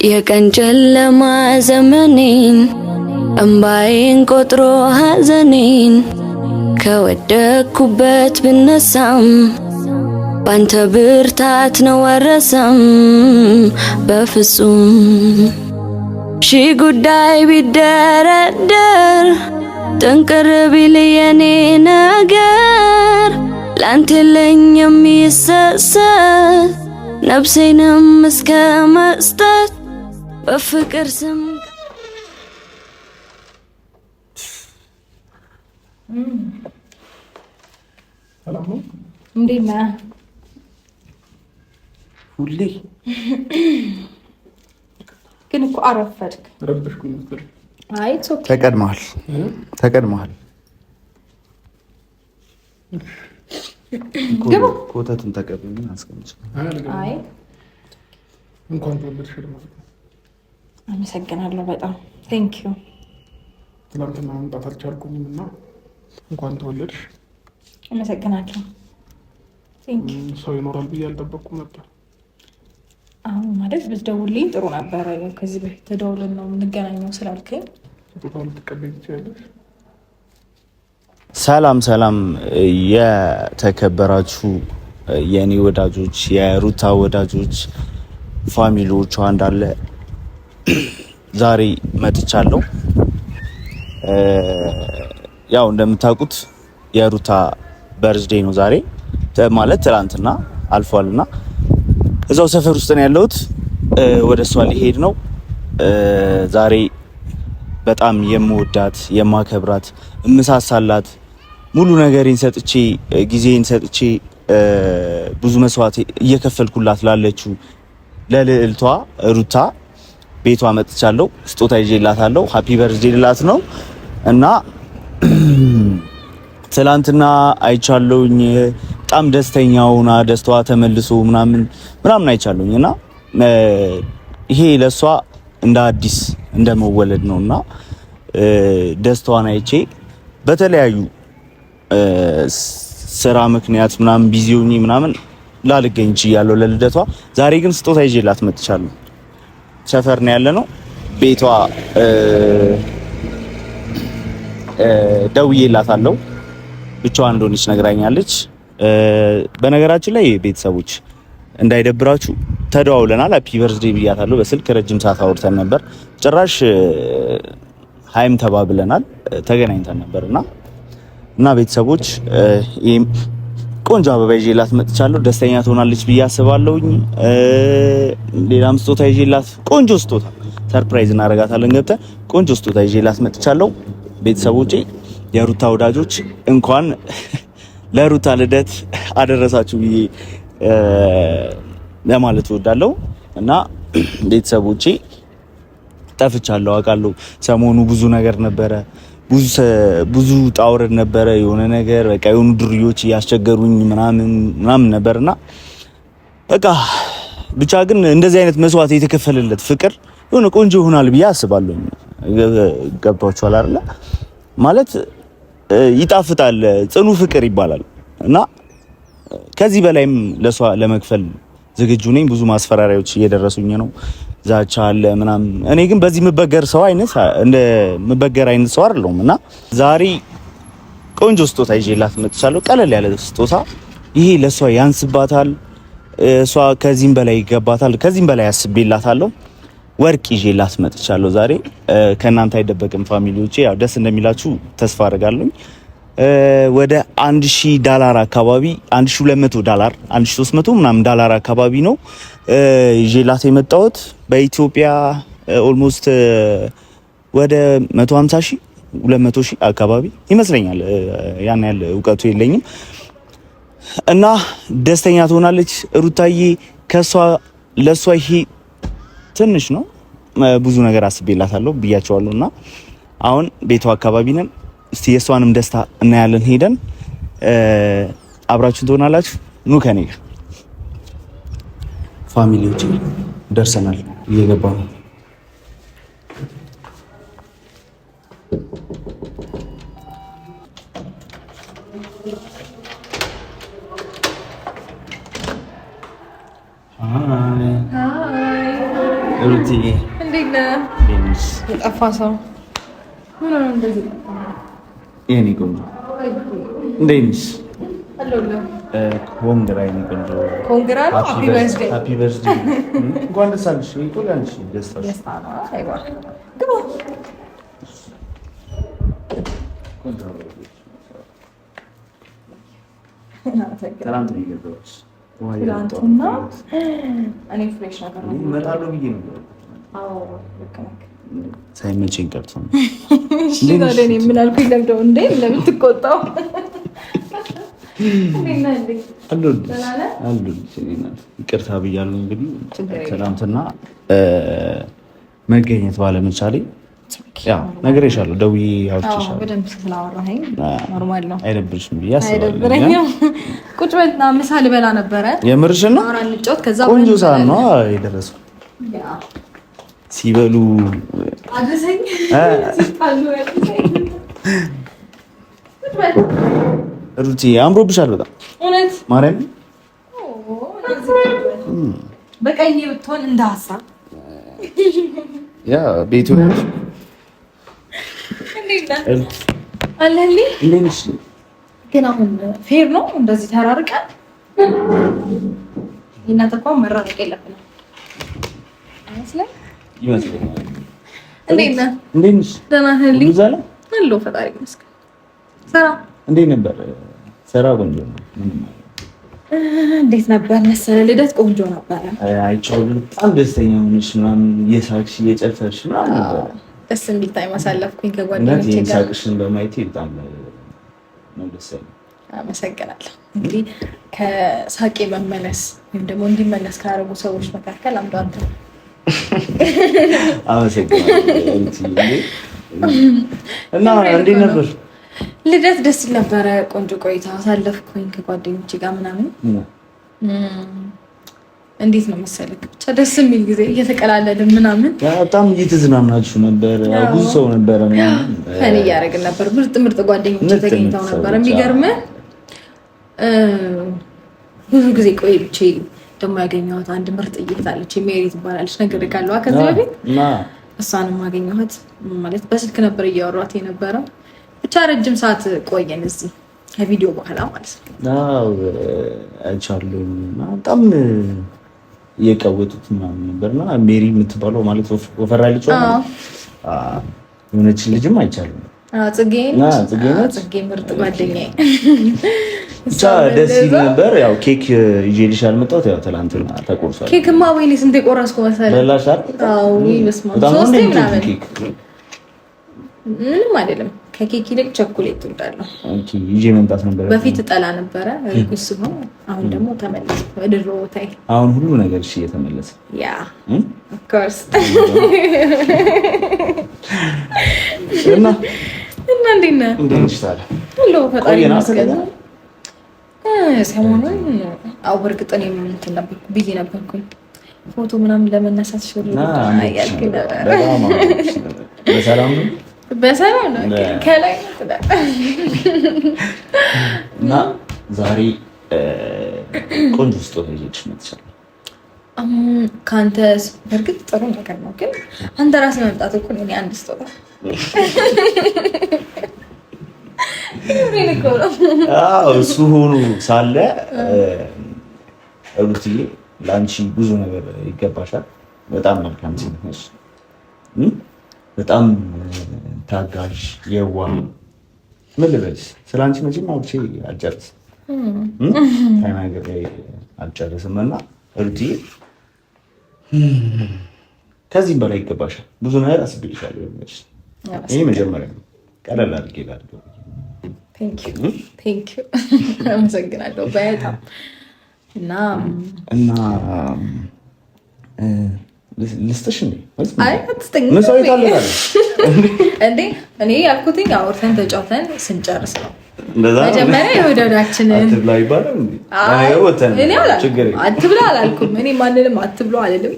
የቀን ጨለማ ዘመኔን እምባዬን ቆጥሮ ሐዘኔን ከወደኩበት ብነሳም ባንተ ብርታት ነው ወረሰም በፍጹም ሺ ጉዳይ ቢደረደር ጥንቅር ቢል የኔ ነገር ላንተ የለኝም የሚሰሰት ነፍሴንም እስከ መስጠት በፍቅር ስም ሰላም ነው። እንዴት ነህ? ሁሌ ግን እኮ አረፈድክ። ረበሽኩኝ ነበር። አይ ተቀድመሃል። ግባ። ኮተቱን ተቀበልና አስቀምጭ። አይ እንኳን ተወለድሽ ማለት ነው። አመሰግናለሁ በጣም ቴንክ ዩ። ትናንትና መምጣት አልቻልኩኝም እና እንኳን ተወለድሽ። አመሰግናለሁ። ቴንክ ዩ። ሰው ይኖራል ብዬ አልጠበቅኩም ነበር። አሁን ማለት ብትደውልልኝ ጥሩ ነበረ። ከዚህ በፊት ተደውለን ነው የምንገናኘው ስላልከኝ ስጦታው ልትቀበይ ትችያለሽ። ሰላም የተከበራችሁ የኔ ወዳጆች፣ የሩታ ወዳጆች፣ ፋሚሊዎቿ እንዳለ ዛሬ መጥቻለሁ። ያው እንደምታውቁት የሩታ በርዝዴይ ነው ዛሬ ማለት ትላንትና አልፏልና እዛው ሰፈር ውስጥ ነው ያለሁት። ወደ እሷ ሊሄድ ነው ዛሬ። በጣም የምወዳት የማከብራት እምሳሳላት ሙሉ ነገሬን ሰጥቼ ጊዜን ሰጥቼ ብዙ መስዋዕት እየከፈልኩላት ላለችው ለልዕልቷ ሩታ ቤቷ መጥቻለሁ። ስጦታ ይዤላታለሁ። ሃፒ በርዝዴይ ልላት ነው እና ትላንትና አይቻለሁኝ። በጣም ደስተኛ ሆና ደስታዋ ተመልሶ ምናምን አይቻለሁኝ እና ይሄ ለሷ እንደ አዲስ እንደመወለድ ነውና ደስታዋን አይቼ በተለያዩ ስራ ምክንያት ቢዚ ሆኜ ላልገኝ እችላለሁ ለልደቷ። ዛሬ ግን ስጦታ ይዤላት መጥቻለሁ። ሰፈር ነው ያለነው። ቤቷ ደውዬላታለሁ። ብቻዋን እንደሆነች ነግራኛለች። በነገራችን ላይ ቤተሰቦች እንዳይደብራችሁ ተደዋውለናል። ሃፒ በርዝዴይ ብያታለሁ። በስልክ ረጅም ሰዓት አውርተን ነበር። ጭራሽ ሃይም ተባብለናል። ተገናኝተን ነበርና ቤተሰቦች ቆንጆ አበባ ይዤላት መጥቻለሁ። ደስተኛ ትሆናለች ብዬ አስባለሁኝ። ሌላም ስጦታ ይዤላት ቆንጆ ስጦታ ሰርፕራይዝ እናደርጋታለን ገብተን ቆንጆ ስጦታ ይዤላት መጥቻለሁ። ቤተሰቦቼ የሩታ ወዳጆች እንኳን ለሩታ ልደት አደረሳችሁ ብዬ ለማለት እወዳለሁ እና ቤተሰቦቼ ጠፍቻለሁ አውቃለሁ። ሰሞኑ ብዙ ነገር ነበረ፣ ብዙ ጣውረድ ነበረ። የሆነ ነገር በቃ የሆኑ ድርዮች እያስቸገሩኝ ምናምን ነበርና በቃ ብቻ ግን እንደዚህ አይነት መስዋዕት የተከፈለለት ፍቅር የሆነ ቆንጆ ይሆናል ብዬ አስባለሁ። ገብቷችኋል አይደል? ማለት ይጣፍጣል፣ ጽኑ ፍቅር ይባላል እና ከዚህ በላይም ለሷ ለመክፈል ዝግጁ ነኝ። ብዙ ማስፈራሪያዎች እየደረሱኝ ነው፣ ዛቻ አለ ምናምን። እኔ ግን በዚህ ምበገር አይነት ሰው አይደለሁም እና ዛሬ ቆንጆ ስጦታ ይዤላት መጥቻለሁ። ቀለል ያለ ስጦታ። ይሄ ለሷ ያንስባታል፣ እሷ ከዚህም በላይ ይገባታል። ከዚህም በላይ አስቤላታለሁ። ወርቅ ይዤላት መጥቻለሁ ዛሬ። ከእናንተ አይደበቅም ፋሚሊዎቼ፣ ያው ደስ እንደሚላችሁ ተስፋ አደርጋለሁ። ወደ $1000 አካባቢ $1200 $1300 ዶላር አካባቢ ነው ይዤላት የመጣሁት። በኢትዮጵያ ኦልሞስት ወደ 150,000 200,000 አካባቢ ይመስለኛል። ያን ያህል እውቀቱ የለኝም እና ደስተኛ ትሆናለች ሩታዬ። ለሷ ይሄ ትንሽ ነው፣ ብዙ ነገር አስቤላታለሁ ብያቸዋለሁ እና አሁን ቤቷ አካባቢ ነን። እስቲ የሷንም ደስታ እናያለን ሄደን። አብራችሁን ትሆናላችሁ። ኑ ከኔ ጋር ፋሚሊዎች ደርሰናል። እየገባ ነው። ሩት ሩቲ እንዴት ነህ? የጠፋ ሰው ምን ነው እንደዚህ? የኔ ቆንጆ እንዴት ነሽ? አለሁልህ። ኮንግራ የኔ ቆንጆ ኮንግራ ነው። ሃፒ በርዝዴ ሃፒ በርዝዴ። እንኳን ደስ አለሽ። ይቆል አንቺ ደስታሽ ደስታ ነው። አይዋ ግባ። ትናንት ነው የገባሁት። ትናንትና እኔ ፍሬሽ ነገር ነው እመጣለሁ ብዬ ነበር። አዎ ልክ ነህ። ሳይመቸኝ ቀርቶ ነው። እሺ ታዲያ እኔ ምን አልኩኝ? ለምደው እንዴ ለምን ትቆጣው? ይቅርታ ብያለሁ። እንግዲህ ትናንትና መገኘት ባለመቻሌ ያው ነግሬሻለሁ፣ ደውዬ አውርቼሻለሁ። በደንብ ስላወራኸኝ ኖርማል ነው። አይደብርሽም ብዬ አስባለሁ። አይደብረኝም። ቁጭ በልና ምሳ ልበላ ነበረ። የምርሽን ነው? አውራ እንጫወት። ከዛ ቆንጆ ሰዓት ነው የደረሰው። ሲበሉ አድርሰኝ ሩቲ አምሮብሻል በጣም እውነት ማርያም። በቀኝ ብትሆን እንደ ሀሳብ ያ ቤቱ አለልኝ። ግን አሁን ፌር ነው እንደዚህ ተራርቀን እናንተ እኮ መራረቅ የለብንም አይመስልም? ይመስለኛል። እንዴት ነህ? እንዴት ነሽ? ደህና ነህ? ዛላ አለሁ ፈጣሪ ይመስገን። ስራ እንዴት ነበር? ስራ ቆንጆ ነው። እንዴት ነበር መሰለህ? ልደት ቆንጆ ነበረ። አይቼዋለሁ። በጣም ደስተኛ ሆነሽ ምናምን እየሳቅሽ እየጨፈርሽ ምናምን ነበር። ደስ የሚል ታይም አሳለፍኩኝ ከጓደኞቼ ጋር። ሳቅሽን በማየቴ በጣም ነው ደስ ያለኝ። አመሰግናለሁ። እንግዲህ ከሳቄ መመለስ ወይም ደግሞ እንዲመለስ ካደረጉ ሰዎች መካከል አንዱ አንተ ነው። አመሰግናለሁ። እና እንዴት ነበር ልደት? ደስ ይል ነበረ። ቆንጆ ቆይታ አሳለፍኩኝ ከጓደኞቼ ጋር ምናምን። እንዴት ነው መሰለህ ብቻ ደስ የሚል ጊዜ እየተቀላለድን ምናምን በጣም እየተዝናናችሁ ነበር። ብዙ ሰው ነበረ ምናምን ፈን እያደረግን ነበር። ምርጥ ጓደኞቼ ተገኝተው ነበር። የሚገርምህ ብዙ ጊዜ ቆይቼ ደግሞ ያገኘኋት አንድ ምርጥ እይት አለች። ሜሪ ትባላለች። ነገር ካለዋ ከዚህ በፊት እሷንም አገኘኋት። ማለት በስልክ ነበር እያወሯት የነበረው። ብቻ ረጅም ሰዓት ቆየን እዚህ ከቪዲዮ በኋላ ማለት ነው። አዎ አይቻለሁ። እና በጣም እየቀወጡት ምናምን ነበርና ሜሪ የምትባለው ማለት ወፈራ ልጅ የሆነች ልጅም አይቻለሁ። ጽጌ ምርጥ ጓደኛዬ። ብቻ ደስ ይል ነበር። ያው ኬክ ይዤልሽ አልመጣሁት። ያው ትናንትና ተቆርሷል። ኬክማ ወይኔ ስንቴ ቆረስኩ መሰለህ? በላሽ አይደል? አዎ በስመ አብ ሶስቴ ምናምን። ምንም አይደለም። ከኬክ ይልቅ ቸኮሌት እወዳለሁ። ኦኬ ይዤ መምጣት ነበር። በፊት ጠላ ነበረ እርጉዝ ስሆን። አሁን ደግሞ ተመለሰ ወደ ድሮ ቦታዬ። አሁን ሁሉ ነገር እሺ እየተመለሰ ያ ኦፍ ኮርስ። እና እንዴት ነህ? እንዴት ነሽ ታዲያ? ሁሉ ፈጣሪ ይመስገን። ሰሞኑን አው በርግጥ እኔም እንትን ነበርኩ ቢዚ ነበርኩኝ። ፎቶ ምናምን ለመነሳት አያልኩኝ ነበር። በሰላም ነው? በሰላም ነው። ከላይ እና ዛሬ ቆንጆ ስጦታ ይዤልሽ መጥቻለሁ። ከአንተ በርግጥ ጥሩ ነገር ነው፣ ግን አንተ ራስህ መምጣት እኮ እኔ አንድ ስጦታ እሱ ሆኖ ሳለ ሩትዬ ለአንቺ ብዙ ነገር ይገባሻል። በጣም መልካም ሴት ነሽ። በጣም ታጋሽ፣ የዋህ ምን ልበልሽ? ስለ አንቺ መቼም አውርቼ አልጨርስም ተናግሬ አልጨርስም። እና ሩትዬ ከዚህም በላይ ይገባሻል። ብዙ ነገር አስብልሻለሁ። ይሄ መጀመሪያ ነው። ቀለል አድርጌ ላድርገው። ቴንክ ዩ አመሰግናለሁ በጣም። እና ልስጥሽ እንዴ? አይ አትስጠኝ እንዴ። እኔ ያልኩትኝ አውርተን ተጫውተን ስንጨርስ ነው። መጀመሪያ የወደዳችንን አትብላ ይባላል እንዴ? አትብላ አላልኩም። እኔ ማንንም አትብሎ አልልም።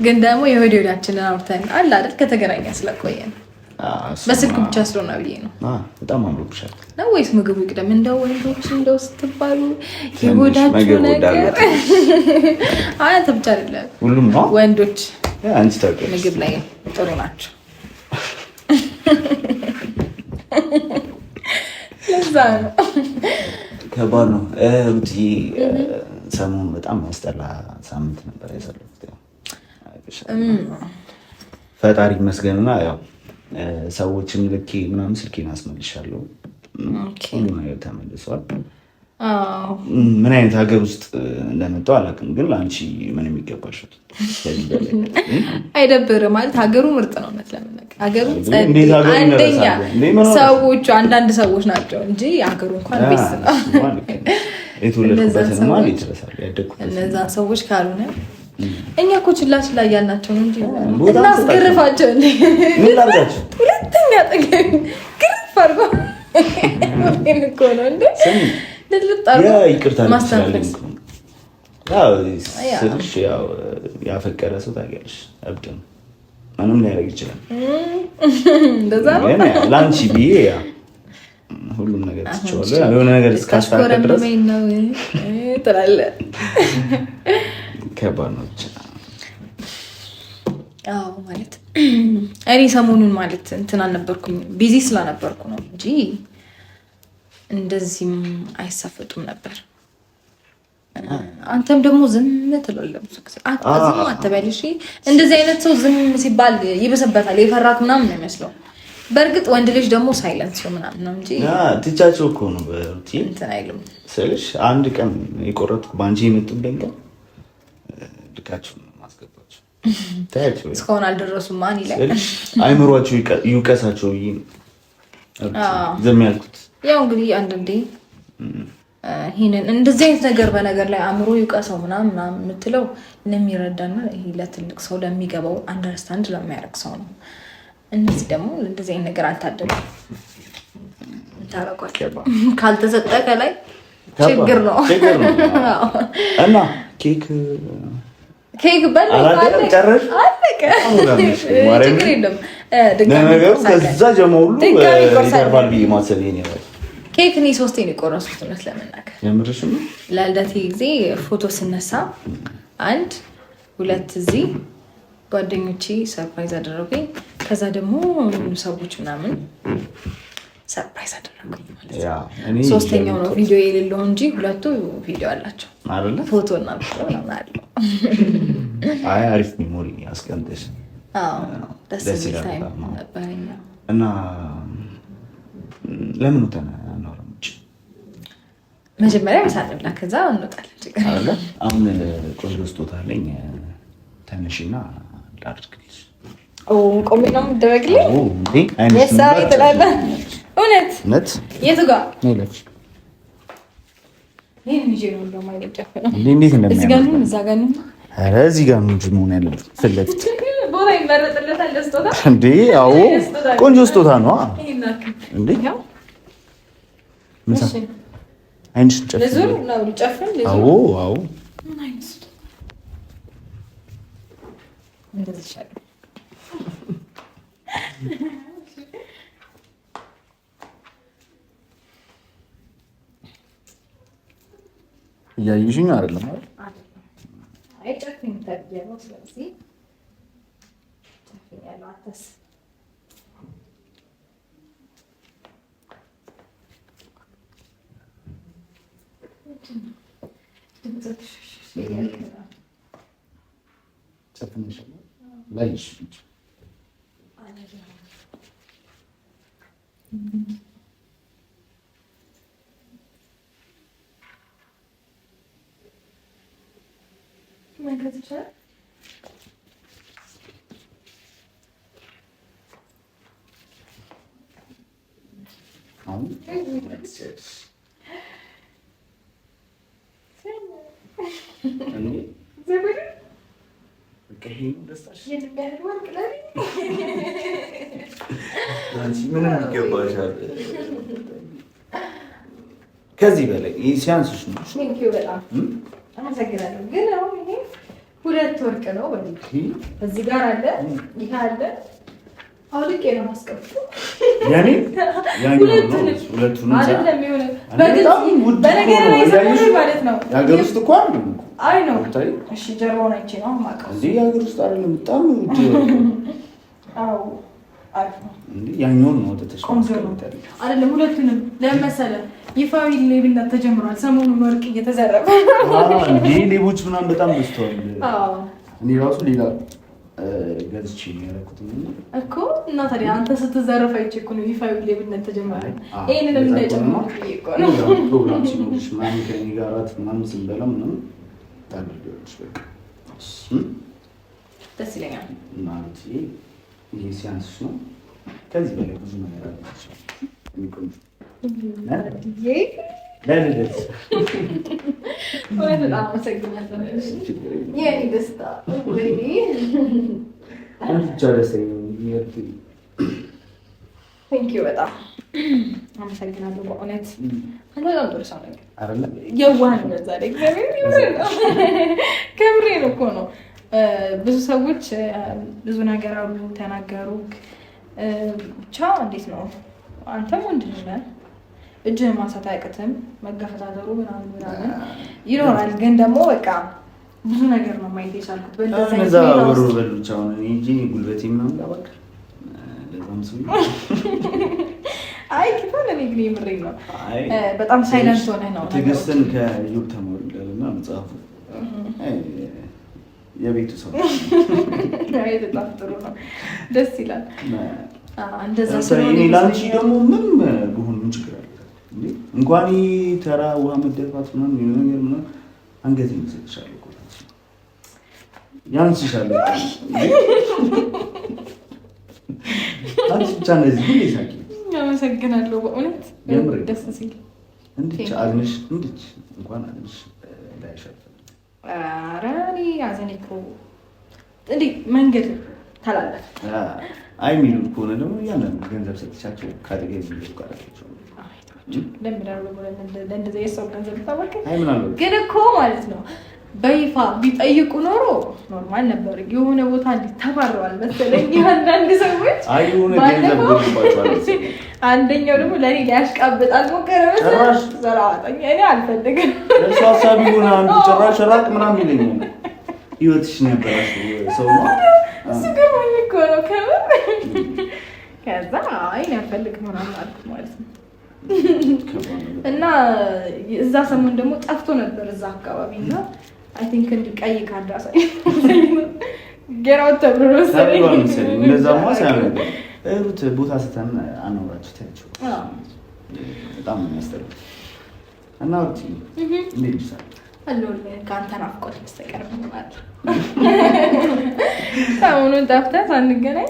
ግን ደግሞ የወደዳችንን አውርተን አለ አይደል ከተገናኘን ስለቆየን በስልክ ብቻ ስለሆነ ብዬ ነው። በጣም አምሮብሻል ነው ወይስ ምግቡ ይቅደም? እንደው ወንዶች እንደው ስትባሉ የጎዳችሁ ነገር አንተ ብቻ አይደለም ሁሉም ነው ወንዶች አንቺ ታውቂያለሽ ምግብ ላይ ጥሩ ናቸው። ለዛ ነው ከባድ ነው። ሰሞኑን በጣም ያስጠላ ሳምንት ነበር ያሳለፍኩት። ፈጣሪ ይመስገንና ያው ሰዎችን ልኬ ምናምን ስልኬን አስመልሻለሁ። ሁሉ ነገር ተመልሷል። ምን አይነት ሀገር ውስጥ እንደመጣሁ አላውቅም፣ ግን ለአንቺ ምን የሚገባሽ አይደብርም ማለት ሀገሩ ምርጥ ነው። እውነት ለመናገር ሀገሩ አንደኛ ሰዎቹ አንዳንድ ሰዎች ናቸው እንጂ ሀገሩ እንኳን ቤት ነው። የተወለድኩበትን ማን ይችላል ያደግኩበት እነዛን ሰዎች ካልሆነ እኛ እኮ ችላ ችላ እያልናቸው ነው እንጂ እናስገርፋቸው እንዴ ምን ላድርጋቸው? ሁለተኛ ጠገብ ግርፍ አድርጎ እኮ ነው እንዴ ይቅርታ ስልሽ ያው ያፈቀረ ሰው ታውቂያለሽ፣ እብድ ነው፣ ምንም ሊያደርግ ይችላል። ለአንቺ ብዬ ሁሉም ነገር ትችዋለሁ። የሆነ ነገር እስካስፈቀደ ድረስ ትላለህ። ከባድ ነው ብቻ። አዎ ማለት እኔ ሰሞኑን ማለት እንትን አልነበርኩኝ፣ ቢዚ ስላነበርኩ ነው እንጂ እንደዚህም አይሳፈጡም ነበር። አንተም ደግሞ ዝም ትላለህ። ዝም አትበል እሺ። እንደዚህ አይነት ሰው ዝም ሲባል ይበሰበታል፣ የፈራክ ምናምን ነው የሚመስለው። በእርግጥ ወንድ ልጅ ደግሞ ሳይለንስ ምናምን ነው እንጂ ትቻቸው እኮ ነው በሩቲ እንትን አይልም ስልሽ አንድ ቀን የቆረጥኩ በአንቺ የመጡብኝ ቀን ልካቸው ማስገባቸው ታያቸው እስካሁን አልደረሱም። ማን ይላል አይምሯቸው ይውቀሳቸው ብዬ ዝም ያልኩት። ያው እንግዲህ አንዳንዴ ይሄንን እንደዚህ አይነት ነገር በነገር ላይ አእምሮ ይውቀሰው ምናምን የምትለው ለሚረዳና ይሄ ለትልቅ ሰው ለሚገባው አንደርስታንድ ለሚያደርግ ሰው ነው። እነዚህ ደግሞ እንደዚህ አይነት ነገር አልታደሉም። ታረቋቸው ካልተሰጠ ከላይ ችግር ነው እና ኬክ በለቀ ችግር የለም። ነገሩ ከዛ ጀምሮ ሁሉ ይቀርባል ብዬ ማሰብ ይሄን ያለው ኬክ እኔ 3 ነው የቆረስኩት። እውነት ለመናገር የምርሽ ነው። ለልደቴ ጊዜ ፎቶ ስነሳ 1 2 እዚህ ጓደኞቼ ሰርፕራይዝ አደረጉኝ። ከዛ ደግሞ ሰዎች ምናምን ሰርፕራይዝ አደረጉኝ ማለት ነው። ሶስተኛው ነው ቪዲዮ የሌለው እንጂ ሁለቱ ቪዲዮ አላቸው አይደለ? ፎቶ እና ቪዲዮ ምናምን አለው። አይ አሪፍ ሜሞሪ ያስቀምጥሽ። ደስ ይላል ነበረኝ። እና ለምን ተናነውም መጀመሪያ መሳለላ ከዛ እንወጣለን። አሁን ቆንጆ ስጦታ አለኝ። ተነሽና ላድርግልሽ። ቆሜ ነው የምትደረግልኝ? የሳሪ ትላለህ? እውነት የቱ ጋር እዚህ ጋር ነው እንጂ መሆን ያለበት ፊት ለፊት ቦታ ይመረጥለታል። ለስጦታ እንዴ? አዎ ቆንጆ ስጦታ ነው እንዴ? አይንሽን ጨፍን። አዎ አዎ እያየሽኝ አይደለም አይደል? አይ ጨፍኝ ታዲያው። ስለዚህ ጨፍኝ ያለው አታስ ጨፍንሽ ላይሽ ከዚህ በላይ ሲያንስሽ ነው። አመሰግናለሁ። ግን አሁን ይሄ 2 ወርቅ ነው። እዚህ ጋር አለ፣ ይሄ አለ። አውልቄ ነው ማስቀምጠው ያኔ ሁለቱንም አይደለም የሆነ በነገር ላይ ሰሞኑን ማለት ነው የሀገር ውስጥ እኮ አይደለም አይ ነው እሺ ጀርባውን አይቼ ነው የማውቀው እንዴ የሀገር ውስጥ አይደለም በጣም ውድ አዎ አይፎ እንዴ ያኛውን ነው ተተሽቆንጆ አይደለም ሁለቱንም ለመሰለ ይፋዊ ሌብነት ተጀምሯል ሰሞኑን ወርቅ እየተዘረፈ እንዴ ሌቦች ምናምን በጣም በዝተዋል አዎ እኔ ራሱ ሌላ ገዝቼ ነው ያደረኩት እኮ እና ታዲያ አንተ ስትዘረፍ አይቼ እኮ ነው ይፋዊ ሌብነት ተጀመረ ይሄንንም እንዳይጨምሩ እኮ ነው ፕሮግራም ሲኖርሽ ምናምን ከእኔ ጋር አራት ምናምን ስንበላ ምናምን ታደርጊያለሽ በቃ ደስ ይለኛል ማለት ይሄ ሲያንስሽ ነው ከዚህ በላይ ብዙ ነገር አለች የሚቆም ለልደት ወይኔ በጣም አመሰግናለሁ የኔ ደስታ ወይኔ አንቺ ደስተኛ ነኝ ቴንክ ዩ በጣም አመሰግናለሁ በእውነት አንተ በጣም ጥሩ ሰው ነህ አይደለ የዋህ ነህ ዛሬ እግዚአብሔር ይመስገን ከምሬን እኮ ነው ብዙ ሰዎች ብዙ ነገር አሉ ተናገሩ ብቻ እንዴት ነው አንተም ወንድ ነህ እጅህን ማንሳት አያቅትም መገፈታተሩ ምናምን ይኖራል ግን ደግሞ በቃ ብዙ ነገር ነው ማየት የቻልኩት በዛ ወሩ በሉቻ አሁን እኔ እንጂ ጉልበቴ ምናምን ጋር ለዛም ሰው አይ ከሆነ እኔ ግን የምሬን ነው በጣም ሳይለንት ሆነህ ነው ትዕግስትን ከዩብ ተሞርደልና መጽሐፉ የቤቱ ሰው አይ በጣም ጥሩ ነው ደስ ይላል እንደዛ ስለሆነ እኔ ላንቺ ደግሞ ምን ብሆን ምን ችግር አለ እንኳን ተራ ውሃ መደፋት ምናምን ነገር ምናምን አንገቴን ይሰጥሻል እኮ ያንስሻል አንቺ ብቻ እንደዚህ ሁሌ ሳቂ አመሰግናለሁ በእውነት ደስ ሲል እንድች አዝነሽ እንድች እንኳን አዝነሽ እንዳይሻል ኧረ እኔ አዘኔ እኮ እንዴ መንገድ ተላለፍ አይ የሚሉ ከሆነ ደግሞ ያንን ገንዘብ ሰጥቻቸው ካጠገብ ይልቃላችሁ ለእንደዚያ የሰው ገንዘብ ታወቀ ምናልባት ግን እኮ ማለት ነው በይፋ ቢጠይቁ ኖሮ ኖርማል ነበር የሆነ ቦታ እንዲተባረዋል መሰለኝ አንዳንድ ሰዎች የሆነ ገንዘብ ጎልባቸዋል አንደኛው ደግሞ ለእኔ ሊያሽቃብጣል ሞከረ መሰለኝ ዘራዋጠኛ እኔ አልፈልግም እሱ ሀሳቢ ሆነ አንዱ ጭራሽ ራቅ ምናምን ይለኛል ህይወትሽን ያበላሽው ሰው ነው እሱ ገርሞኝ እኮ ነው ከምር ከዛ እኔ አልፈልግም ምናምን አልኩት ማለት ነው እና እዛ ሰሞን ደግሞ ጠፍቶ ነበር እዛ አካባቢ እና አይ ቲንክ እንዲቀይ ካርድ አሳይ ገራው ተብሎ መሰለኝ እንደዛማ ሳይሆን ሩት ቦታ ስተን አኖራችሁ ታያችሁ በጣም ነው የሚያስጠላው እና ሩት እንዴት ይሳል አሎል ካንተ ናፍቆት በስተቀር ማለት ሰሞኑን ጠፍተህ ሳንገናኝ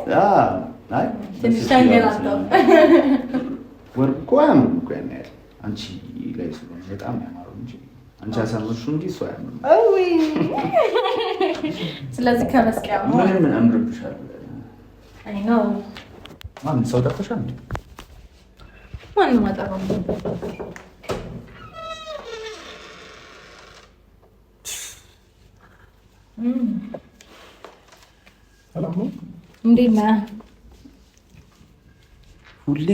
አይ ትንሽ ተንገላታው ወርቁ አያምርም እኮ ያን ያህል አንቺ ላይ ስለሆነ በጣም ያማረው እንጂ አንቺ አሳምርሽው እንጂ እሱ አያምርም ወይ ስለዚህ ከመስቀያ ምን አምርብሻል አይ ነው ማን ሰው ጠፍተሻል እንዴ ማን ማጣራው ሰላም ነው እንዴት ነህ ሁሌ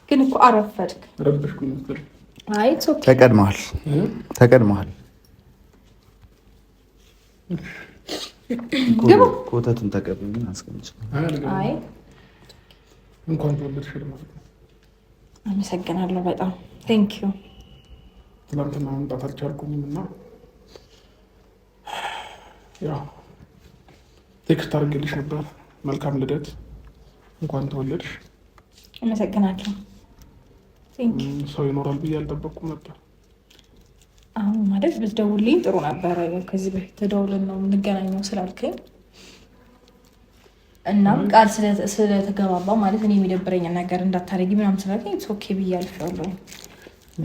ግን እኮ አረፈድክ ረበሽኩኝ ነበር አይ ኦኬ ተቀድመሃል ግባ ኮተቱን ተቀበልን አስቀምጭ አይ እንኳን ተወለድሽ ማለት ነው አመሰግናለሁ በጣም ቴንክ ዩ ትናንትና መምጣት አልቻልኩኝም እና ያው ቴክስት አድርጌልሽ ነበር መልካም ልደት እንኳን ተወለድሽ አመሰግናለሁ ቴንክ ዩ ሰው ይኖራል ብዬ አልጠበቅኩም ነበር አሁን ማለት ብትደውልልኝ ጥሩ ነበር ከዚህ በፊት ተደውለን ነው የምንገናኘው ስላልከኝ እናም ቃል ስለተገባባ ማለት እኔ የሚደብረኝ ነገር እንዳታረጊ ምናምን ስላልከኝ ኢትስ ኦኬ ብዬ አልፌዋለሁ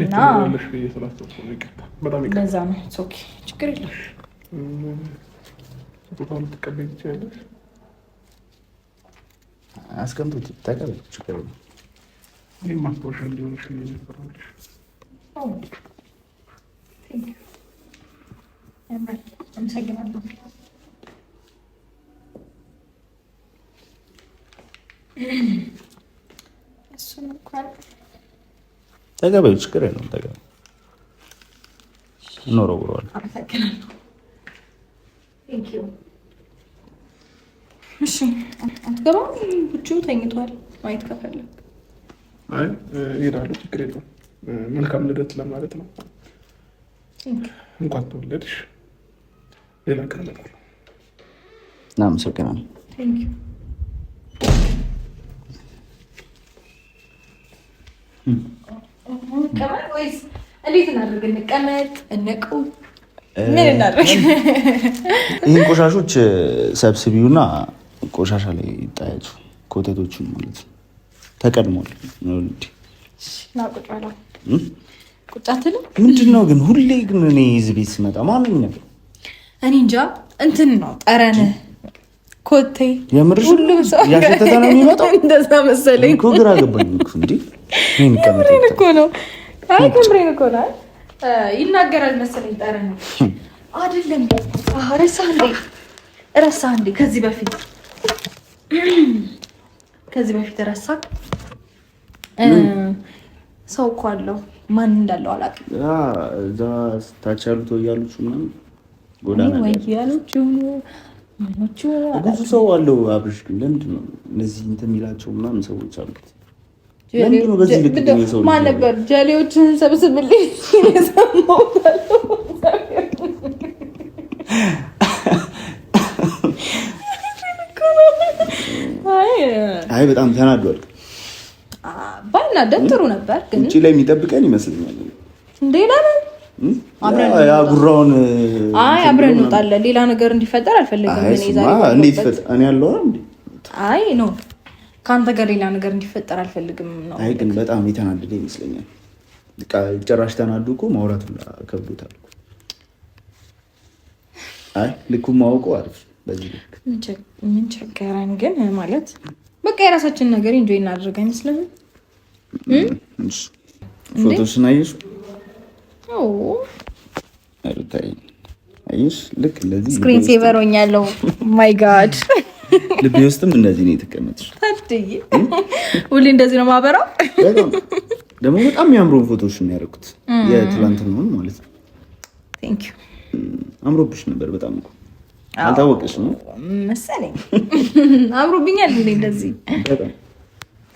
እና ለሽ ብዬ ስላሰብኩ ነው ይቅርታ በጣም ይቅርታ ለዛ ነው ኢትስ ኦኬ ችግር የለም ስጦታውን ልትቀበይ ትችያለሽ አስቀምጡት ተቀበል ችግር የለም ይህ ማስታወሻ እንዲሆንሽ እየነበረልሽ አመሰግናለሁ እሱን እንኳን ተገበዩ ችግር የለውም። ተገበዩ ኖሮ ብሯል። አመሰግናለሁ። ቴንክ ዩ። እሺ አትገባም? ብቻ ተኝቷል። ማየት ከፈለግ አይ እሄዳለሁ። ችግር የለውም። መልካም ልደት ለማለት ነው። እንኳን ተወለድሽ። ሌላ ቀን እመጣለሁ። እናመሰግናለን። ቴንክ ዩ። እንቀመጥ ወይስ እንዴት እናድርግ? እንቀመጥ፣ እንቁም፣ ምን እናድርግ? ይህን ቆሻሾች ሰብስቢውና ቆሻሻ ላይ ይጣያጩ። ኮተቶቹን ማለት ነው። ተቀድሟል። ቁጭ በለው። ቁጭ አትልም? ምንድን ነው ግን ሁሌ ግን እኔ እዚህ ቤት ስመጣ ማንም ነገር እኔ እንጃ እንትን ነው ጠረንህ፣ ኮቴ የምርሽ ሁሉም ሰው ያሸተተ ነው የሚመጣው። እንደዛ መሰለኝ እኮ ግራ ገባኝ እኮ እንዴ። ከምሬን እኮ ነው። አይ ከምሬን እኮ ነው። ይናገራል መሰለኝ ጠረንህ አይደለም። ረሳህ እንዴ? ከዚህ በፊት ረሳህ? ሰው እኮ አለው። ማን እንዳለው አላውቅም። እዛ ታች ያሉት ወያሉት ምናምን ጎዳና ላይ ወያሉት ምኖቹ ብዙ ሰው አለው። አብርሽ ግን ለምንድን ነው እነዚህ እንትን የሚላቸው ምናምን ሰዎች አሉት? ለምንድን ነው በዚህ ልክ ግን ሰው ማን ነበር ጀሌዎችን ሰብስብልኝ የሰማሁታለሁ። አይ በጣም ተናዷል። ባይናደድ ጥሩ ነበር ግን ውጪ ላይ የሚጠብቀን ይመስለኛል። እንዴ ለምን ያ ጉራውን አብረን እንወጣለን። ሌላ ነገር እንዲፈጠር አልፈልግም። እኔ ዛሬ እንዴት ይፈጠር? እኔ ያለው እንዴ አይ ኖ ካንተ ጋር ሌላ ነገር እንዲፈጠር አልፈልግም ነው። አይ ግን በጣም የተናደደ ይመስለኛል። በቃ ጭራሽ ተናዱ እኮ ማውራት ከብዶታል። አይ ልኩን ማወቁ አሪፍ። በዚህ ልክ ምን ቸገረን ግን ማለት በቃ የራሳችን ነገር ኢንጆይ እናድርግ አይመስልም? ፎቶሽን አየሽ? አዎ አየሽ? ልክ እንደዚህ ስክሪን ሴቨር ሆኛለሁ። ማይ ጋድ ልቤ ውስጥም እንደዚህ ነው የተቀመጥሽ። ታድይ ሁሌ እንደዚህ ነው ማበራው። ደግሞ በጣም የሚያምሩ ፎቶሽን ያደረኩት የትላንትናውን ማለት ነው። ቴንክ ዩ። አምሮብሽ ነበር በጣም እኮ አልታወቀሽ ነው መሰለኝ። አምሮብኛል እንዴ እንደዚህ? በጣም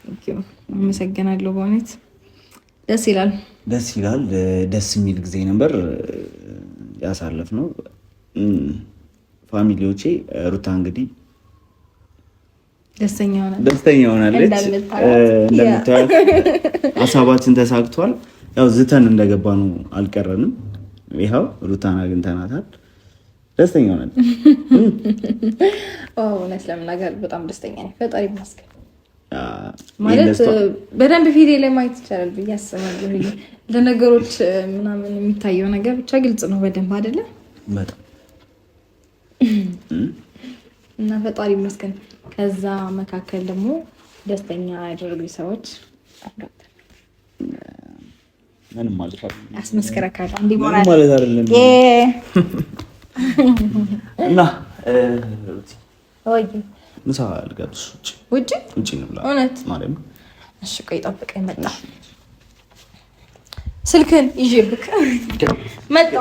ቴንክ ዩ። አመሰግናለሁ። በእውነት ደስ ይላል። ደስ የሚል ጊዜ ነበር ያሳለፍነው። ፋሚሊዎቼ ሩታ እንግዲህ ደስተኛ ሆናለች። እንደምታዩት ሀሳባችን ተሳክቷል። ያው ዝተን እንደገባ ነው አልቀረንም። ይኸው ሩታን አግኝተናታል። ደስተኛ ሆናለች። እውነት ለመናገር በጣም ደስተኛ ነኝ። ፈጣሪ ይመስገን። ማለት በደንብ ፊቴ ላይ ማየት ይቻላል ብዬ አስባለሁ። ለነገሮች ምናምን የሚታየው ነገር ብቻ ግልጽ ነው በደንብ አይደለ? በጣም እና ፈጣሪ ይመስገን። ከዛ መካከል ደግሞ ደስተኛ ያደረጉኝ ሰዎች ምንም ማለት አይደለም። አስመስከረካል ማለት አይደለም እና ወይ ምሳ ልጋብዝሽ ውጪ እንብላ። እውነት ማለት እሺ፣ ቆይ ጠብቀኝ። መጣ ስልክን ይዤብክ መጣ